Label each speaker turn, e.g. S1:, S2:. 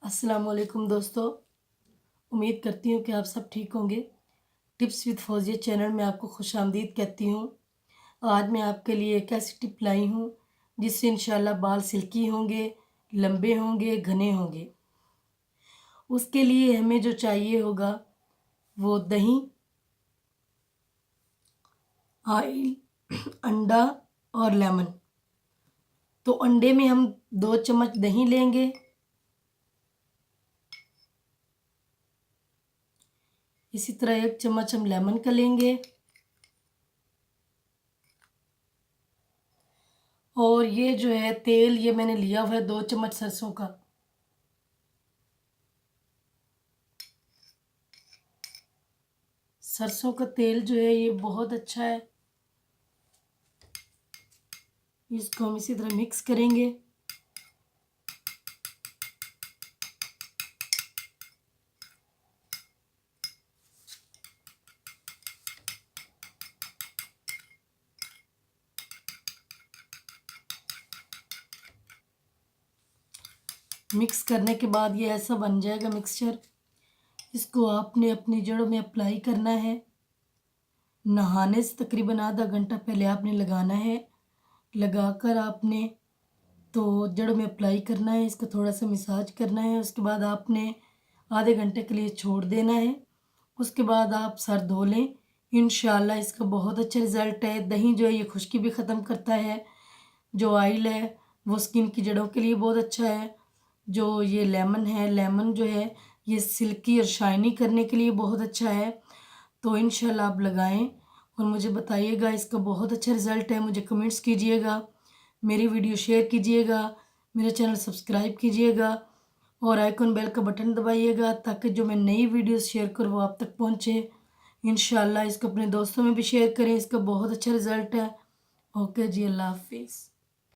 S1: अस्सलाम वालेकुम दोस्तों। उम्मीद करती हूँ कि आप सब ठीक होंगे। टिप्स विद फौजिया चैनल में आपको खुशामदीद कहती हूँ। आज मैं आपके लिए एक ऐसी टिप लाई हूँ जिससे इंशाल्लाह बाल सिल्की होंगे, लंबे होंगे, घने होंगे। उसके लिए हमें जो चाहिए होगा वो दही, ऑयल, अंडा और लेमन। तो अंडे में हम 2 चम्मच दही लेंगे, इसी तरह 1 चम्मच हम लेमन का लेंगे और ये जो है तेल, ये मैंने लिया हुआ है 2 चम्मच सरसों का। सरसों का तेल जो है ये बहुत अच्छा है। इसको हम इसी तरह मिक्स करेंगे। मिक्स करने के बाद ये ऐसा बन जाएगा मिक्सचर। इसको आपने अपनी जड़ों में अप्लाई करना है। नहाने से तकरीबन आधा घंटा पहले आपने लगाना है। लगाकर आपने तो जड़ों में अप्लाई करना है, इसको थोड़ा सा मसाज करना है। उसके बाद आपने आधे घंटे के लिए छोड़ देना है। उसके बाद आप सर धो लें। इंशाल्लाह इसका बहुत अच्छा रिज़ल्ट है। दही जो है ये खुश्की भी ख़त्म करता है। जो ऑयल है वो स्किन की जड़ों के लिए बहुत अच्छा है। जो ये लेमन है, लेमन जो है ये सिल्की और शाइनी करने के लिए बहुत अच्छा है। तो इंशाल्लाह आप लगाएं और मुझे बताइएगा। इसका बहुत अच्छा रिज़ल्ट है। मुझे कमेंट्स कीजिएगा, मेरी वीडियो शेयर कीजिएगा, मेरा चैनल सब्सक्राइब कीजिएगा और आइकॉन बेल का बटन दबाइएगा ताकि जो मैं नई वीडियोस शेयर करूँ वो आप तक पहुँचे। इंशाल्लाह इसको अपने दोस्तों में भी शेयर करें। इसका बहुत अच्छा रिज़ल्ट है। ओके जी, अल्लाह हाफिज़।